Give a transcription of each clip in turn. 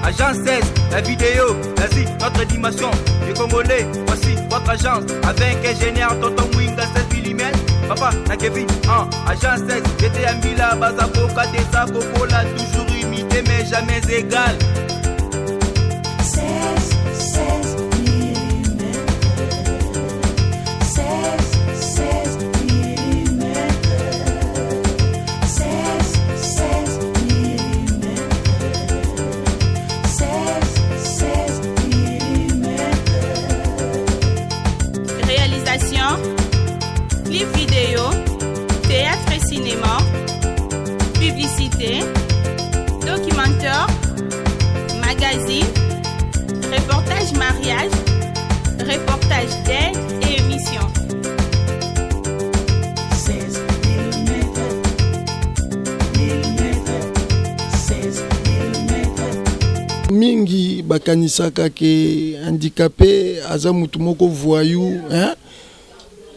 Agence 16, la vidéo, vas-y, notre dimension. Les Congolais, voici votre agence. Avec ingénieur Tonton Mwinga 16 mm. Papa, na Kevin, Agence 16, j'étais à Mila, Bazako, Katesa, Kokola, toujours imité mais jamais égal. 16 mm. 16 mm. 16 mm. 16 mm. Réalisation, clip vidéo, théâtre et cinéma, publicité, documentaire, magazine, reportage mariage, reportage d'aide et émission. 16 mm. 16 mm. Mingi bakanisaka ke handicapé aza mutu moko voyou hein.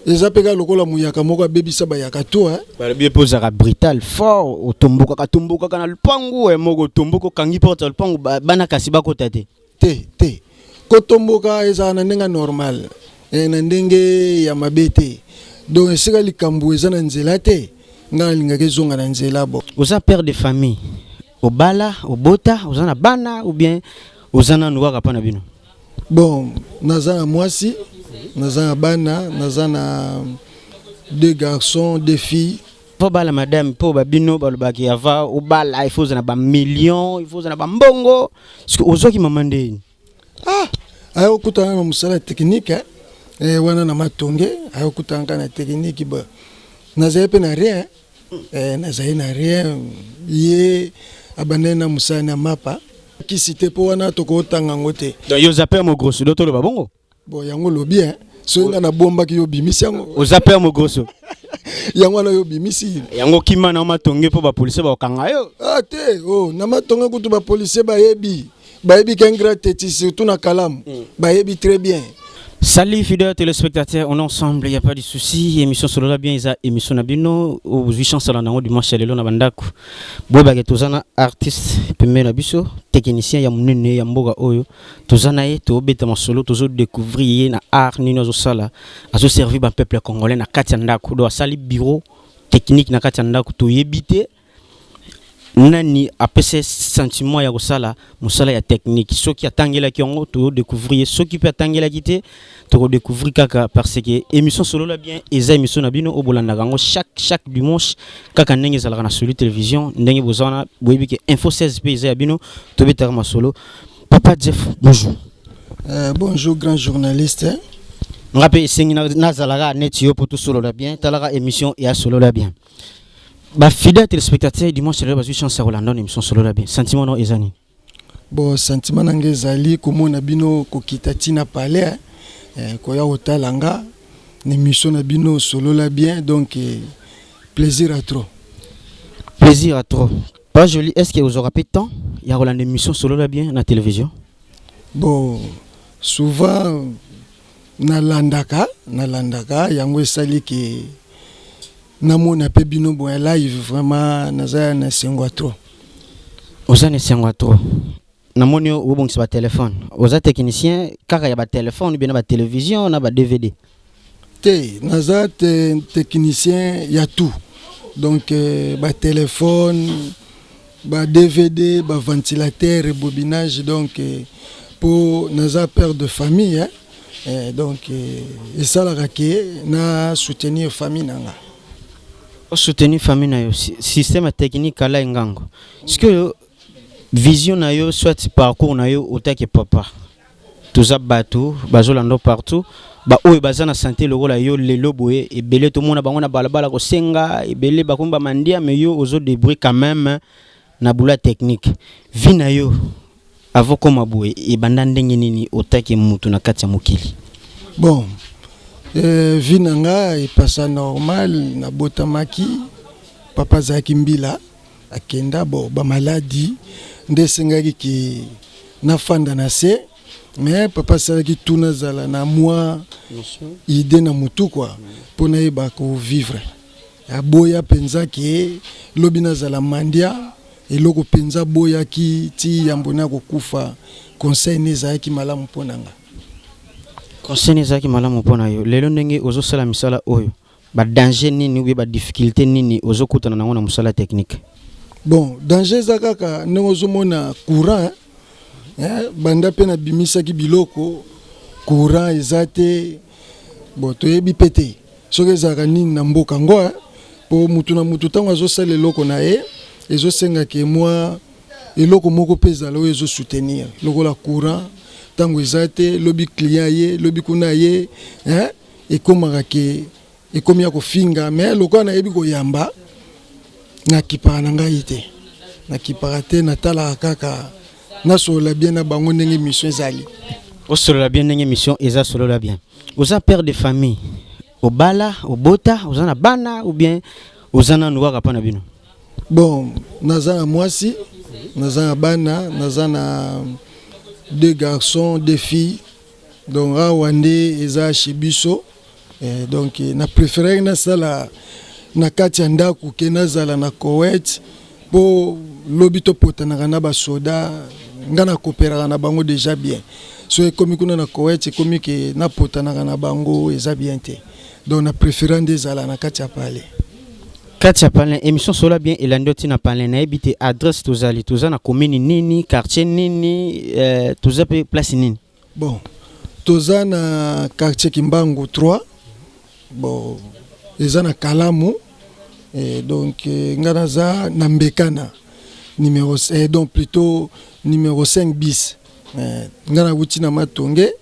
Eza peka lokola muyaka moko abebisa bayaka to hein. Ba bien posaka brutal fort otomboka katomboka kana lupangu e moko tomboko kangi porta lupangu bana kasi bakota te. Te kotomboka eza na ndenga normal na ndenge ya mabete donc esika likambo eza na nzela te nga linga kezonga na nzela bo. Oza père de famille obala obota oza na bana ou bien oza na nuka pa na bino. Bon naza na mwasi naza na bana naza na 2 garçons 2 filles. Po bala madame po babino balobaki ava obala il faut na ba millions il faut na ba mbongo parce que ozoki mamande ayo kutana na musala technique wana na matonge ayo kutana na technique ba naza pe na rien naza na rien ye abanena musala na mapa kisite po wana toko tanga ngote donc yo zapper mo grosso doto ba bongo bon yango lobi so nga na bomba ki yo bimisi yango o zapper mo grosso yango na yo bimisi yango kima na matonge po ba police ba kanga yo te na matonge kutu ba police ba yebi qu'un grand tétis surtout na Kalam bayebi très bien. Salut fidèles téléspectateurs, on est ensemble, il n'y a pas de souci. Émission solo la bien, isa émission nabino au 800 salon dimanche lelo na bandako. Boba ke tozana artiste pembe na biso, technicien ya munene ya mboga oyo. Tozana ye to beta masolo tozo découvrir na art nino zo sala. Azo servir ba peuple congolais na kati ndako do sali bureau technique na kati ndako to yebite. Nani apese sentiment ya kosala musala ya technique soki atangela kiongo to découvrir soki peut atangela kité to découvrir kaka parce que émission solo la bien eza émission na bino obolanda kango chaque dimanche kaka ndenge zalaka na solo télévision ndenge bozana boyebi ke info 16 pe eza ya bino to betaka masolo. Papa Jeff bonjour. Bonjour grand journaliste. Ngape sengi na zalaka net yo pour tout solo la bien talaka émission ya solo la bien. Bah fidèle téléspectateur dimanche c'est la chance à Rolando émission solo la bien sentiment no ezani bon sentiment nange zali komona bino kokita tina palais koya otalanga émission na bino solo la bien donc plaisir à trop pas joli. Est-ce que vous aurez pas de temps il y a Rolando émission solo la bien na télévision bon souvent na landaka yango sali ke namona pe bino bon live vraiment naza na sengwa trop. Oza na sengwa trop. Namoni o bon sur téléphone. Oza technicien kaka ya ba téléphone bien na ba télévision na ba DVD. Te naza technicien ya tout. Donc ba téléphone, ba DVD, ba ventilateur, rebobinage donc pour naza père de famille donc et ça la raké na soutenir famille nanga. Soutenir famille na yo système technique ala ngango est-ce que vision na yo soit parcours na yo otake papa toza bato bazolando partout ba oyo bazana santé lokola yo lelo boye ebele to mona bango na balabala ko senga ebele bakomba mandia mais yo ozo débrouiller quand même na bula technique vie na yo avant comme boye e banda ndenge nini otake mutu na kati ya mokili bon vie nanga e passa normal na botamaki papa zaki mbila akenda bo ba maladie ndesengaki ki na fanda na se mais papa salaki tuna zala na moi idée na mutu quoi pona e ba ko vivre aboya penza ki lobina zala mandia eloko penza boyaki ti yambona kokufa conseil nezaki malamu mponanga. Conseil ezaki malamu mpona yo lelo ndenge ozosala misala oyo ba danger nini ou ba difficulté nini ozokutana nango na musala technique? Bon, danger za kaka ndenge ozomona courant banda pe na bimisaki biloko courant eza te bon toyebi pete soki ezalaka nini na mboka ngo po mutu na mutu ntango azosala eloko na ye ezosengaka mwa eloko moko mpe ezala oyo ezosoutenir lokola courant tango eza te lobi client ye lobi kuna ye ekomaka ke ekomi ya kofinga me lokola nayebi koyamba nakipaka na ngai te nakipaka te natalaka kaka nasolola bien na bango ndenge mission ezali. Osolola bien ndenge mission eza solola bien. Oza père de famille obala obota oza na bana ou bien oza na nuwaka pa na bino? Bon, naza na mwasi naza na bana naza na 2 garçons 2 filles donc awa nde eza chez biso donc na préféré nasala na kati ya ndako ke nazala na Koweït po lobi topotanaka na basoda nga na koperaka na bango déjà bien so ekomi kuna na Koweït ekomi ke napotanaka na bango eza bien te donc na préféré nde ezala na kati ya pale. Kati ya pale émission sola bien elandi oti na pale na yebi te adresse tozali toza na commune nini quartier nini toza pe place nini? Bon, toza na quartier Kimbangu 3 bon eza na Kalamu donc ngana za na Mbekana numéro donc plutôt numéro 5 bis ngana wuti na Matonge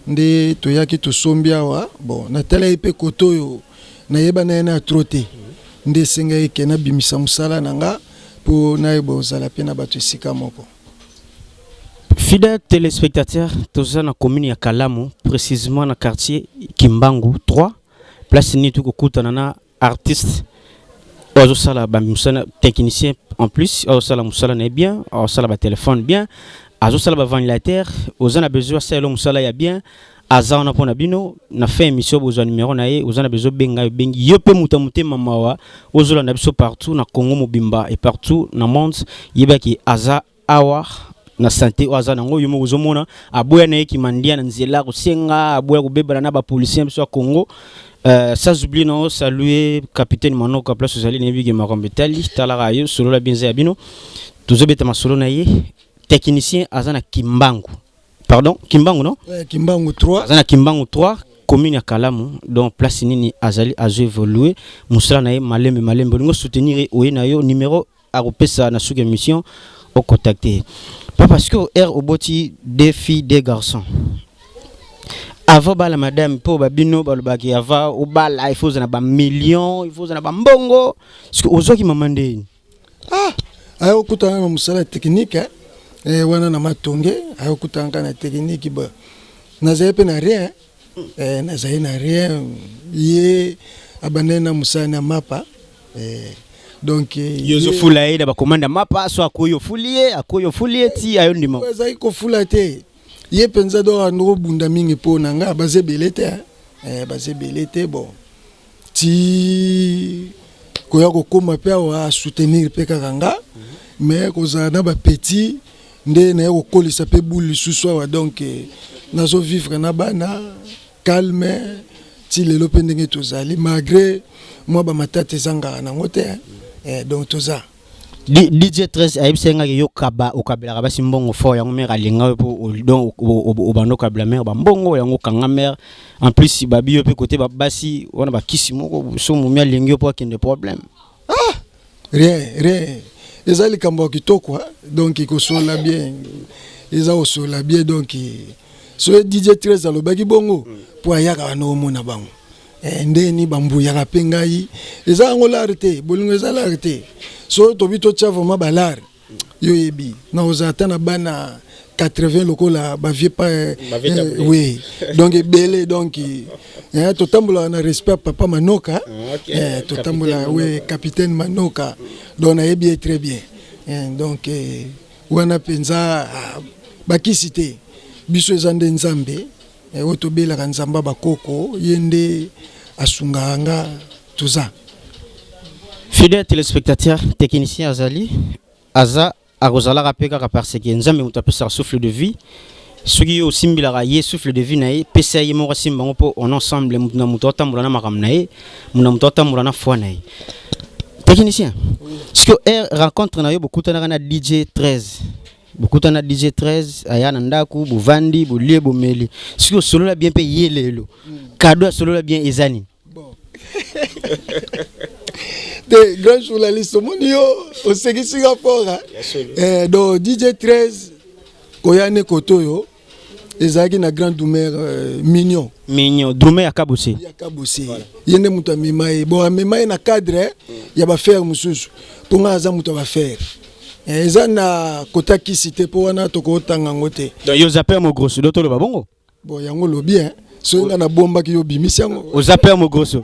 nde toyaki tosombi awa bon na tala ipe kotoyo na yeba na ena troté nde senga eke na bimisa musala nanga po na yebo zala pe na bato esika moko. Fidèles téléspectateurs, toza na commune ya Kalamu, précisément na quartier Kimbangu 3, place ni tout kokutana na artiste ozo sala ba musala technicien en plus ozo sala musala na bien ozo sala ba téléphone bien ozo sala ba ventilateur ozo na besoin sala musala ya bien aza na pona bino na fait émission besoin numéro na ye ozo na besoin benga bengi yo pe mutamute mamawa ozo la na biso partout na Congo mobimba et partout na monde yebaki aza awa na santé oza nango yo mo ozomona aboya na ye kimandia na nzela kosenga aboya kobebana na ba policiers biso ya Congo. Sans oublier non saluer capitaine Manoka place Ozali Nebigi Makombetali talara yo solo la bienza bino tozobeta masolo na ye technicien azana Kimbangu pardon Kimbangu non Kimbangu 3 azana Kimbangu 3 commune ya Kalamu donc place nini azali azo évoluer musala na ye malembe bolingo soutenir oye na yo numéro a repesa na suka émission au contacter pas parce que R oboti des filles des garçons. Avant la madame pour babino balobaki avant au bal il faut na ba millions il faut na ba mbongo parce que ozo ki mamande ayo kutana na musala technique wana na Matonge ayo kutanga na technique ba nazaye pe na rien nazaye na rien ye abanena musala na mapa donc yozo fulaye da ba commande mapa so akoyo fulie ti ayo ndimo zayi ko fulate ye penza do ando bunda mingi po nanga baze belete bon ti koya ko koma pe wa soutenir pe kanga mais koza na ba petit nde na ko kolisa pe buli suswa donc nazo vivre na bana calme ti lelo pe ndenge tozali malgré moi ba matata zanga na ngote donc toza DJ 13 aibsenga yo kaba okabela basi mbongo fo yango mère alinga po donc obando kabla mère ba mbongo yango kanga mère en plus babi yo pe côté basi wana ba kisi moko so mumia lingi po akende problème rien ezali kambo kitoko donc iko sola bien eza osola bien donc so DJ 13 alobaki bongo po ayaka no mona bango ndeni bambu ya kapengai eza ngolarte bolingo eza larte so tobito chavo mabalar yo yebi na ozata na bana 80 lokola ba vie pas oui donc belé donc totambola na respect papa Manoka totambola oui capitaine Manoka donc na yebi très bien donc wana penza bakisite biso ezande nzambe otobela nzamba bakoko yende asunganga tuza. Fidèles téléspectateurs, technicien Azali aza akozalaka pe kaka parce que nzambe moto apesaka souffle de vie soki yo osimbilaka ye souffle de vie na ye pesa ye moko asimba ngo mpo on ensemble na moto atambola na makambo na ye na moto atambola na foi na ye. Technicien, est-ce que rencontre na yo bokutanaka na DJ 13 bokutana DJ 13 aya na ndaku bovandi bolie bomeli est-ce que solo la bien pe ye lelo cadeau solo la bien ezani bon des grands journalistes au monde yo au Singapour donc DJ 13 koyane kotoyo ezaki na grand domer mignon drume ya kabose yende muto amemaye bon amemaye na cadre ya ba faire mususu ponga aza muto ba faire eza na kota kisite po wana tokotanga ngote donc yo zaper mo grosso do tolo babongo bon yango lo bien so nga na bomba ki yo bimisi yango o zaper mo grosso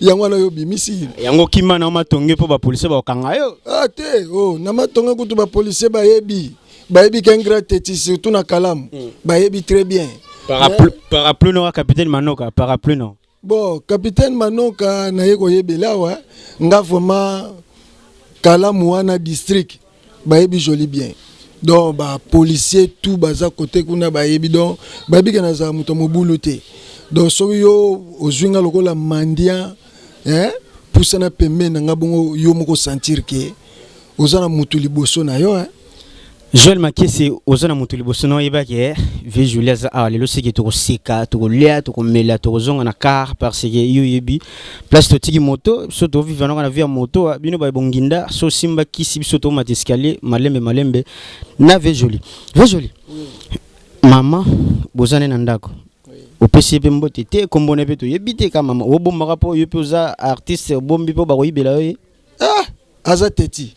yango na yo bimisi yango kima na matonge po ba police ba kanga yo te oh na matonge kutu ba police ba yebi qu'un teti surtout na Kalam bayebi très bien parapluie no capitaine Manoka parapluie non bon capitaine Manoka na yeko yebela wa nga vraiment Kalam wana district bayebi joli bien donc ba policier tout baza côté kuna bayebi donc bayebi kana za muto mobulu te donc so yo ozwinga lokola mandia pusana pembe na ngabongo yo moko sentir que ozana mutu liboso na yo Joël Makese ozana mutu liboso na yeba ke vie Julius lelo siki to sika to lia to mela to zonga na car parce que yo yebi place to tiki moto so to vivana na via moto bino ba bonginda so simba kisi biso to mat escalier malembe na vie joli mama bozane na ndako opesi pe mbote te kombona pe to yebite ka mama obomaka po yo pe oza artiste bombi po ba koyibela yo aza teti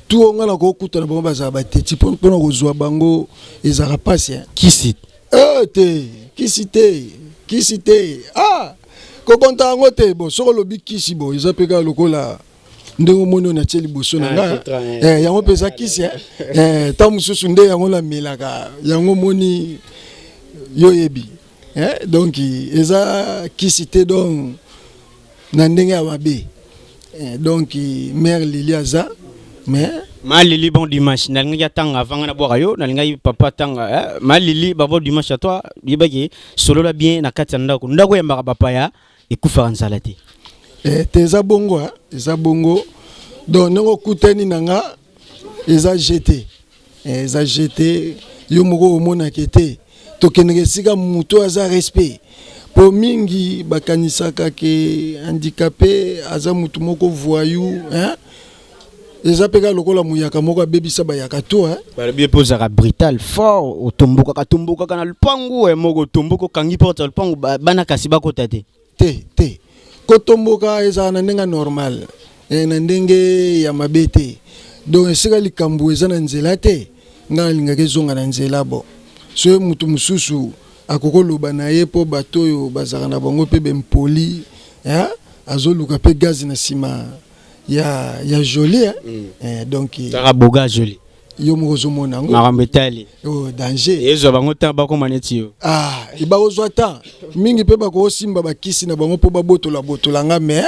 tout on a la cocotte na bango baza ba teti pour kozwa bango ezaka pasi kisi te ko konta ngo te bo soko lobi kisi bo eza peka lokola ndenge moni na teli boso na nga yango pesa kisi ta mususu nde yango la melaka yango moni yo yebi donc eza kisi te donc na ndenge ya mabe donc mère Liliaza mais Malili bon dimanche nalinga tanga avant na boka yo nalinga papa tanga Malili babo dimanche à toi yebaki solo la bien na kati ndako ya mbaka papa ya ekufa nzala te eza bongo donc nango kutani nanga eza jeté yo moko omona kete to kenenge sika muto aza respect po mingi bakanisaka ke handicapé aza mutu moko voyou eza peka lokola muyaka moko abebisa bayaka to balobi epozaka brutal fort otomboka kana lupangu moko tomboko kangi porte lupangu bana kasi bakota te kotomboka eza na ndenga normal na ndenge ya mabe te donc esika likambo eza na nzela te nga alingaka ezonga na nzela bo so mutu mususu akokoloba na ye po bato oyo bazaka na bango pe bempoli azoluka pe gaz na sima ya joli donc boga joli yo mozo mona ngo marambetali danger ezo bango ta bako maneti yo ibaozwa ta mingi pe bako simba bakisi na bango po babotola nga mais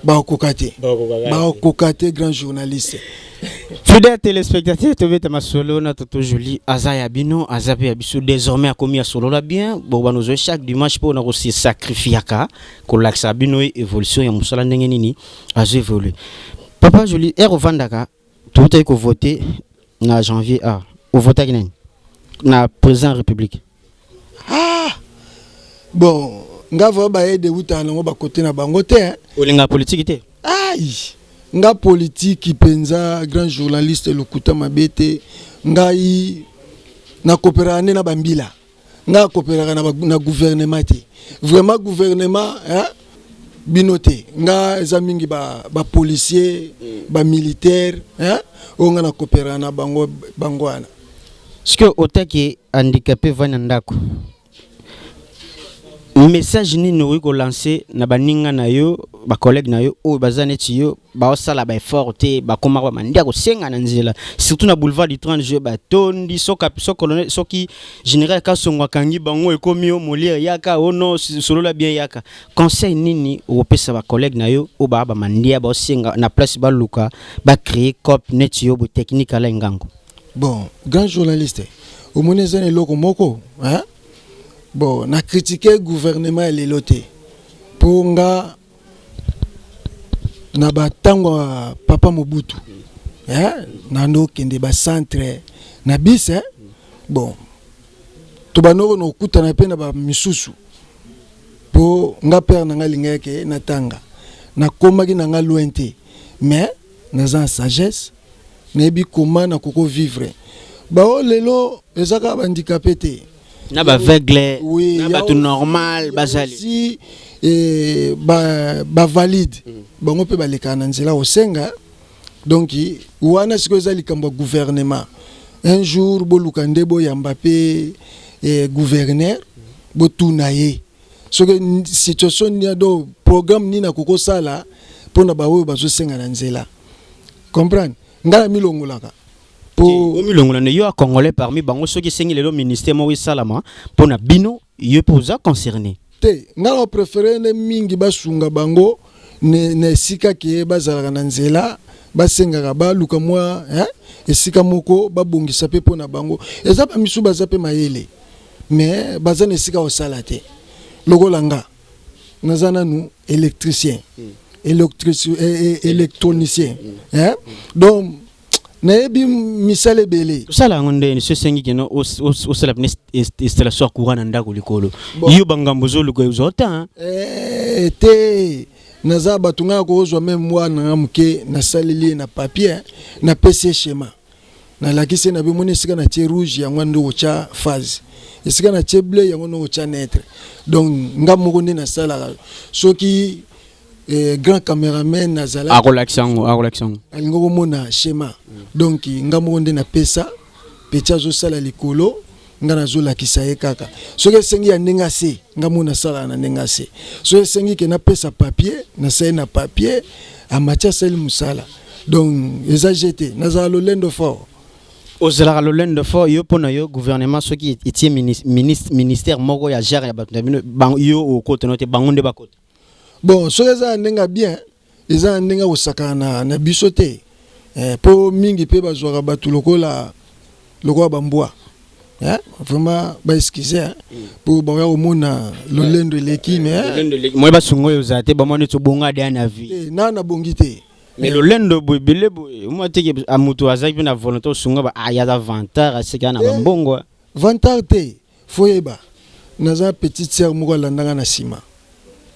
bakokate grand journaliste. Fidèles téléspectateurs, tu veux te masolo na toto joli azaya bino azape ya biso désormais a commis à solo la bien bo banozo chaque dimanche pour na aussi sacrifiaka ko laksa bino évolution ya musala ndenge nini azo évoluer. Papa joli vandaka tout est ko voter na janvier au voter kinani na président république. Bon ngava ba aide utana ngo ba côté na bango te olinga politique te. Nga politique penza grand journaliste lokuta mabete ngai na coopérer na bambila nga coopérer na gouvernement te vraiment gouvernement binoté nga eza mingi ba policier ba militaire o nga na coopérer na bangwana ce que otaki handicapé vana ndako message nini oyo lancer na baninga na yo ba collègue na yo oyo bazaneti yo ba osala ba effort te ba koma ba mandia ko senga na nzela surtout na boulevard du 30 juillet ba tondi soka colonel soki général Kasongo kangi bango ekomi o molière yaka ono solo la bien yaka conseil nini opesa ba collègue na yo o ba mandia ba senga na place ba luka ba créer cop net yo bo technique ala ngango. Bon, grand journaliste au monezane loko moko hein. Bon, na critiqué gouvernement et les lotés. Pour nga na batango papa Mobutu. Hein? Na ndo kende ba centre na bis hein. Bon. To banoko no kuta na pena ba misusu. Po nga père na nga lingeke na tanga. Na komaki na nga lointé. Mais na za sagesse na bi comment na koko vivre. Ba o lelo ezaka handicapé te. Na ba aveugle, oui, na ba tout normal, bazali. Si ba valide. Bango pe baleka na nzela osenga. Donc wana siko ezali kamba gouvernement. Un jour boluka ndebo ya Mbappé gouverneur bo tunaye. So que situation ni do programme ni na koko sala pona ba oyo bazo senga na nzela. Comprendre? Ngala milongolaka. Au milongo na yo a congolais parmi bango ceux qui sengi le ministère mo salama pona bino yo poza concerné te ngala préféré ne mingi basunga bango ne sika ki bazala na nzela basenga ba luka mwa hein esika moko babongisa pe pona bango eza ba misu bazape mayele mais bazana esika osala te logolanga nazana nu électricien électronicien hein donc Naebi misale bele. Sala ngonde ni sesengi keno o sala installation courant na ndako likolo. Yo bangambozo luko uzota. Te naza batunga ko ozwa même moi na muke na salili na papier na PC schéma. Na lakise na bimoni sika na tie rouge ya ngwando ocha phase. Esika na tie bleu ya ngono ocha netre. Donc ngamoko ndi na sala soki grand caméraman nazala akolaxango alingo mona schéma donc ngamo nde na pesa pecha zo sala likolo ngana zo lakisa ye kaka soki sengi ya ndinga se ngamo na sala na ndinga se so sengi ke na pesa papier na sai na papier a macha sel musala donc eza jeté nazala lolendo fort ozala lolendo fort yo pona yo gouvernement soki etie ministère moko ya gère ya bato yo o kote note bangonde bakote. Bon, so eza ndenga bien, eza ndenga osaka na biso te. Po mingi pe bazwaka batu lokola bambwa. Vraiment ba excuser pour ba omona lolendo eleki mais moi ba sungo yo zate ba moni to bonga de na vie. Na bongi te. Mais lolendo bele moi te ke amutu azaki na volonté sungo ba ya da vantar asika na bambongo. Vantar te, foyeba. Naza petite sœur moko landanga na sima.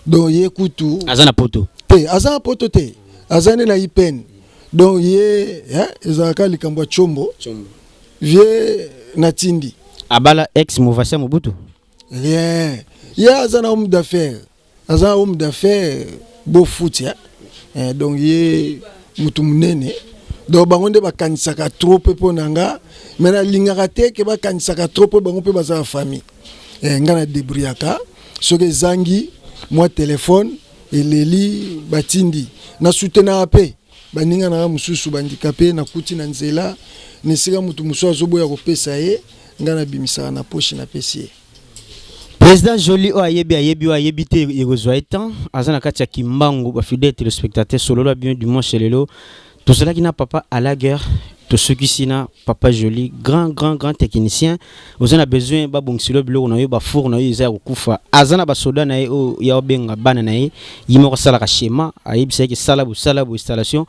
Donc ye kutu azana poto te azana poto te azane na ipen donc ye ezaka likambo chombo vie natindi abala ex Mouvasa Mobutu rien ye azana homme d'affaires beau foot donc ye mutu munene donc bango nde bakanisaka trop pe ponanga mena lingaka te ke bakanisaka trop pe bango pe bazala famille ngana debriaka soke zangi moi téléphone et leli batindi na soutena ape baninga na mususu bandikapé na kuti na nzela nesika mutu muso azoboya kopesa ye ngana bimisa na poche na pesier. Président Joly o ayebi te ekozwa etan azana kati ya kimbangu ba fidèle téléspectateur solo la bien du dimanche lelo tout cela qui n'a papa à la guerre tout ce qui sina papa Joly grand technicien vous en besoin ba bongsilo bilo na yo ba four na yo za kufa azana ba soda na yo ya obenga bana na ye yimo ko sala ka schéma ayibisa ki sala bu installation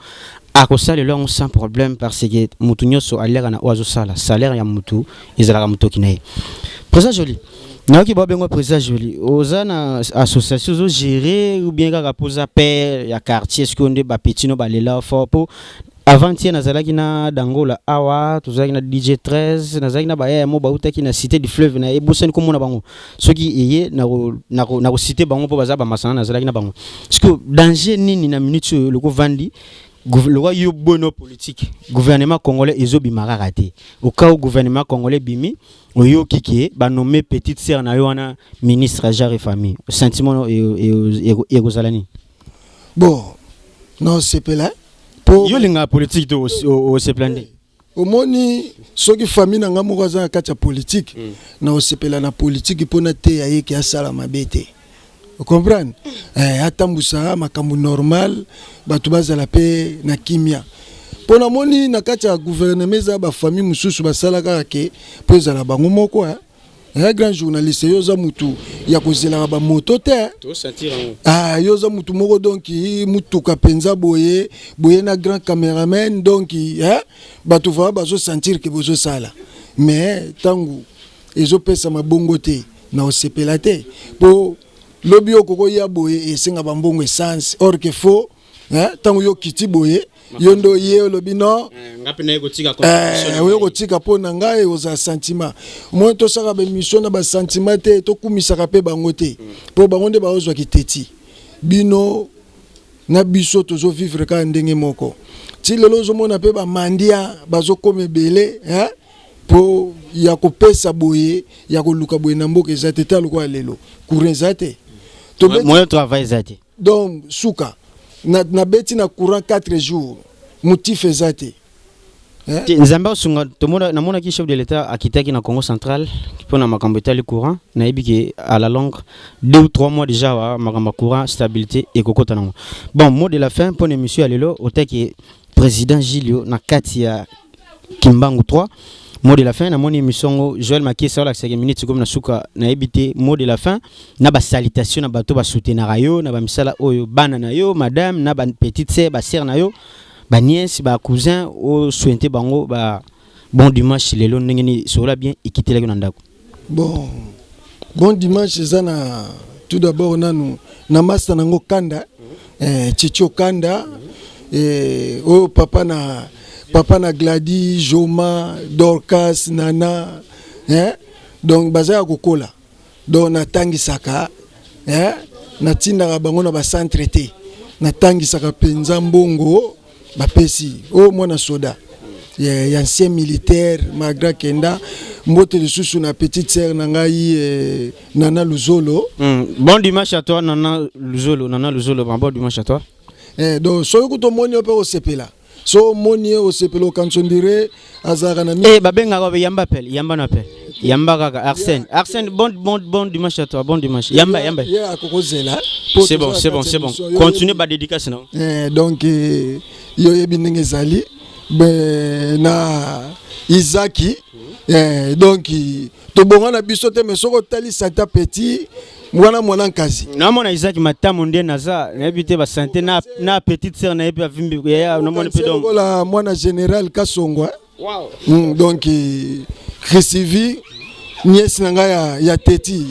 a ko sala lo sans problème parce que mutu nyoso alera na oazo sala salaire ya mutu ezala mutu kinaye. Président Joly na ki ba bengo président Joly ozana association zo gérer ou bien ka posa père ya quartier ce qu'on de ba petino ba lela fort pour avant-hier nazalaki na dangola awa tozalaki na DJ 13 nazalaki na baya mo bautaki na cité du fleuve na ebosani komona bango soki eye na ko cité bango po baza ba masana nazalaki na bango parce que danger nini na minute loko vandi le roi yo bono politique gouvernement congolais ezobimaka raté au cas où gouvernement congolais bimi oyo kiki ba nommé petite sœur na yo wana ministre genre et famille sentiment et Rosalani bon non c'est pela pour yo linga politique to au seplande omoni soki famille na ngamo kaza kati ya politique na osepela na politique pona te ya yeke asala mabete. Vous comprenez? Atambusa makambu normal batu bazala pe na kimia. Pona moni na kati ya gouvernement za ba famille mususu basala kaka ke poza la bango moko un grand journaliste yoza mutu ya kozela ba moto te to sentir yoza mutu moko donc mutu ka penza boye na grand cameraman donc batu va bazo sentir que bozo sala mais tangu ezo pesa mabongo te na osepela te po lobi okoko ya boye esenga bambongo essence or que faux tangu yo kiti boye yondo ye lobi no ngapena yeko tika constitution yo kotika pona ngai oza sentiment moi to saka be mission na ba sentiment te to kumisaka pe bango te po bango nde baozwa kiteti bino na biso tozo vivre ka ndenge moko ti lelo zo mona pe ba mandia bazo komebele po ya kopesa boye ya koluka boye na mboka ezate ta lokwa lelo courant ezate to moyen travail ezate donc suka na beti na courant 4 jours motif ezate nzamba sunga tomona namona ki chef de l'état akitaki na Congo central pona makambo etali courant na ebiki à la longue 2 ou 3 mois déjà makambo courant stabilité et kokota nango bon mot de la fin pour émission alelo otaki président Gilio na kati ya Kimbangu 3 mot de la fin na moni émission Joël Makisa la 5 minutes comme na suka na ebité mot de la fin na ba salutation na bato ba soutenir yo na ba misala oyo bana na yo madame na ba petite sœur ba sœur na yo ba nièce ba cousin o souhaiter bango ba bon dimanche lelo ndengeni sola bien ikitela ko ndako bon dimanche zana tout d'abord nanu na master nango kanda Chicho kanda o papa na Gladys, Joma, Dorcas, Nana, donc baza kokola. Donc na tangi saka, na tinda bango na ba centre te. Na tangi saka penza mbongo ba pesi. O mwana soda. Ancien militaire Magra Kenda, mbote lisusu na petite sœur na ngai Nana Luzolo. Bon dimanche à toi Nana Luzolo, bon dimanche à toi. Donc soyo kuto moni ope osepela. So moni o sepelo kansondire azara na mi babenga ko yamba appel yamba kaka Arsène bon dimanche à toi bon dimanche yamba ya akokozela c'est bon continue ba dédicace non donc yo yebi ndenge zali na Isaki donc to bonga na biso te mais soko tali sata petit mwana nkazi na mona Isaac matamu ndie naza na ebite ba santé na petite sœur na epi avimbi ya na mona pedom la mwana général Kasongwa wow donc Christivi nièce nanga ya teti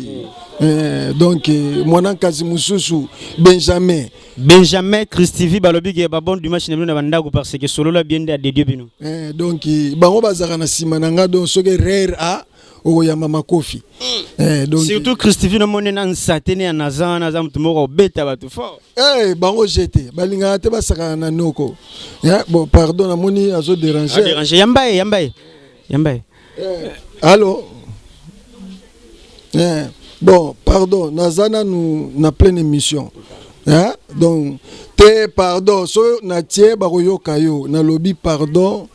donc mwana nkazi mususu Benjamin Christivi balobi ke ba bon dimanche na bandako parce que solo la bien de Dieu bino donc bango bazaka na sima nanga donc soke rare a ya mama kofi donc surtout Christivi no monena nsatene ya naza mutumoko beta batu fort bango jete balinga te basaka na noko bon pardon na moni azo déranger yambaye allô bon pardon nazana nous na pleine émission donc te pardon so na tie bakoyoka yo na lobby pardon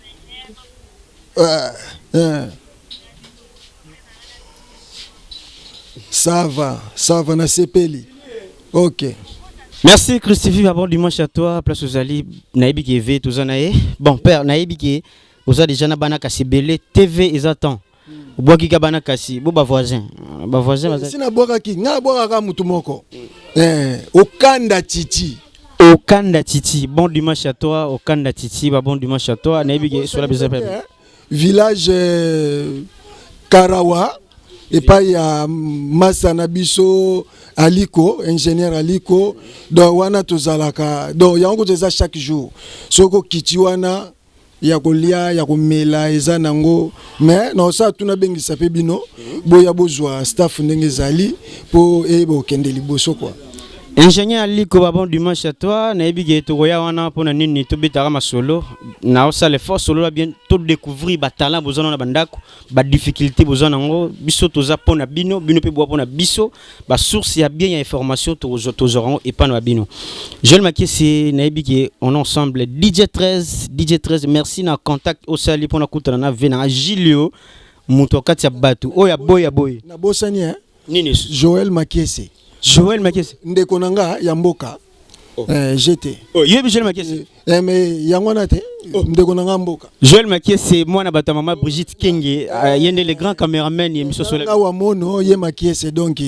ça va na sepeli. OK. Merci Christivi, bon dimanche à toi, place aux Ali, Naïbi qui est tout ça bon père Naïbi qui vous a déjà na bana kasi belé TV ils attendent. Bois qui bana kasi bo ba voisin sina boka ki nga boka ka mutu moko Okanda Titi bon dimanche à toi Okanda Titi bon dimanche à toi Naïbi qui sur la besoin village Karawa et pas il y a Masanabiso Aliko ingénieur Aliko donc wana tozalaka donc ya ngo teza chaque jour soko kitiwana ya kolia ya komela eza nango mais non ça tuna bengi sape bino boya bozwa staff ndenge zali po bo kende liboso quoi Ingénieur Ali Kobabon dimanche à toi, naebi ke to ya wana pona nini to betara ma solo, na osa le force solo la bien to découvrir ba talent bozana na bandako, ba difficulté bozana ngo, biso toza pona bino, bino pe bo pona biso, ba source ya bien ya information to zorango et pas na bino. Joël Makesi naebi ke on ensemble DJ 13, merci na contact osali pona kutana na vena Gilio muto kati ya batu. Oya boy. Na bosani hein? Nini Joël Makesi. Joël Makesi. Ndeko nanga ya mboka. GT. Oh, yebi Joël Makesi. Mais yango na te ndeko nanga mboka. Joël Makesi moi na bata mama Brigitte Kenge, yende le grand caméraman et émission Soleil. Na wa mono ye Makesi donc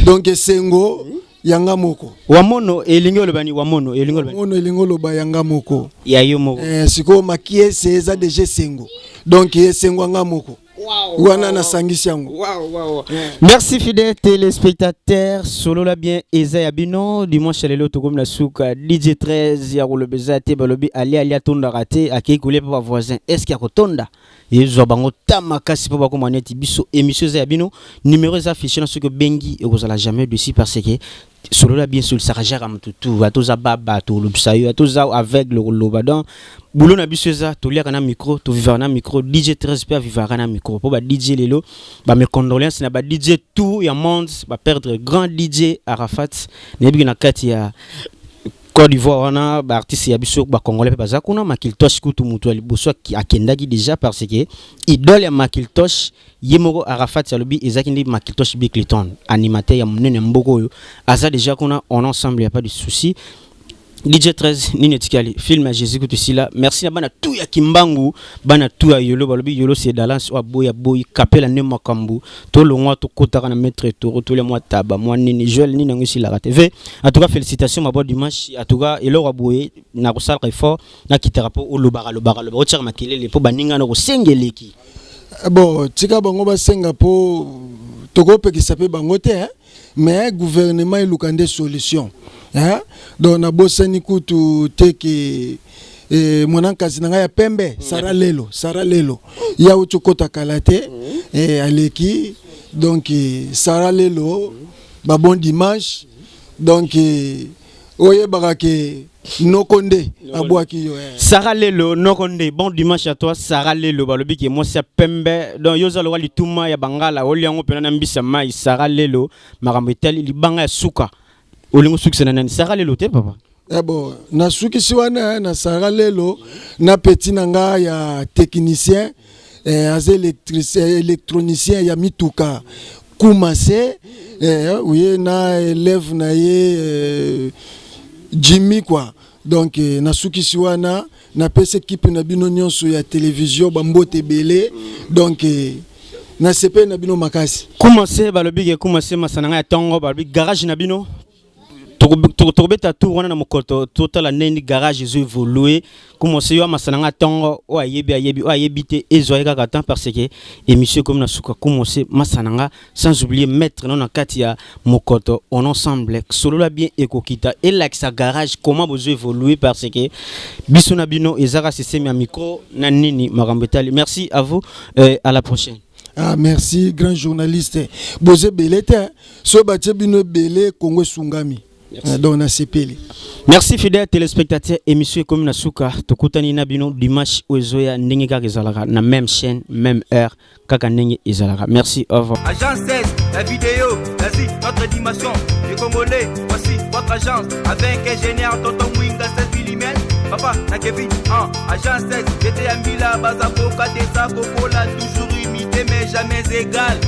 donc sengo yanga moko. Wamono elingo lobani wamono elingo lobani. Wamono elingo loba yanga moko. Ya yo moko. Siko Makesi eza déjà sengo. Donc ye sengo yanga moko. Wana na sangisi yango. Wow. Merci fidèles téléspectateurs, solo la bien Eza Yabino, dimanche lelo to comme la souka DJ 13 ya le bezate balobi ali tonda raté akei kule pa voisin. Est-ce qu'il y a kotonda? Yezo bango tamakasi pa ba komaneti biso émission Eza Yabino, numéro affiché dans ce que bengi et vous allez jamais dessus parce que solo la bien sur sarajara mtutu atoza baba to lubsayo atoza avec le lobadan boulot na bisoza to lia kana micro to vivre na micro DJ 13 pe vivre kana micro po ba DJ lelo ba mes condoléances na ba DJ tout ya monde ba perdre grand DJ Arafat nebi na kati ya Côte d'Ivoire wana ba artiste ya biso ba congolais pe baza kuna Makiltosh kutu mutu aliboso ki akendaki déjà parce que idole ya Makiltosh yemoko Arafat yalobi ezaki ndi Makiltosh Bicleton animateur ya munene mboko yo aza déjà kuna on ensemble y a pas de souci. DJ 13 nini tikali film à Jésus kutusila merci na bana tout ya Kimbangu bana tout ya yolo balobi yolo c'est dalance wa boy kapela ne makambu to longwa to kotaka na maître to to le moi taba moi nini Joël nini ngisi la TV en tout cas félicitations ma bonne dimanche en tout cas elo wa boy na ko sala fort na kitara po lobara o tshaka makelele po baninga na ko sengeleki bon tika bango ba senga po toko pe ki sape bango te hein mais gouvernement ilukande solution hein donc na bosani kutu teke mwana kazi nanga ya pembe Sara Lelo ya uchokota kalate aleki donc Sara Lelo ba bon dimanche donc oye barake nokonde abwaki yo Sara Lelo nokonde bon dimanche à toi Sara Lelo balobi ke moi c'est pembe donc yoza lo lituma ya bangala oliango pena na mbisa mai Sara Lelo makambo etali libanga ya suka olingo succès na nani Sara Lelo te papa bon na suki siwana na Sara Lelo na petit nanga ya technicien az électronicien ya mituka kumase oui na élève na ye Jimmy quoi donc na suki siwana na pese équipe na bino nyonso ya télévision bambote belé donc na sepe na bino makasi kumase balobi ke kumase masananga ya tongo balobi garage na bino tokobeta tour wana na mokoto total neni garage zo évoluer commencer yo masananga tongo o ayebi te ezoyeka kata parce que émission comme na suka commencer masananga sans oublier mettre non na kati ya mokoto on ensemble solo la bien ekokita et l'axa garage comment besoin évoluer parce que biso na bino ezaka système ya micro na nini makambetali merci à vous à la prochaine. Ah merci grand journaliste Bozé Belete so batie bino belé Congo Sungami. Merci fidèles téléspectateurs émission comme na suka tokutani na bino dimanche ozoya ndenge ka ezalaka na même chaîne même heure kaka ndenge ezalaka merci au revoir. Agence 16 la vidéo vas-y notre dimension les Congolais voici votre agence avec ingénieur Tonton Mwinga 7 mm papa na Kevin agence 16 j'étais Ambila Bazako Katesa Kokola toujours imité mais jamais égal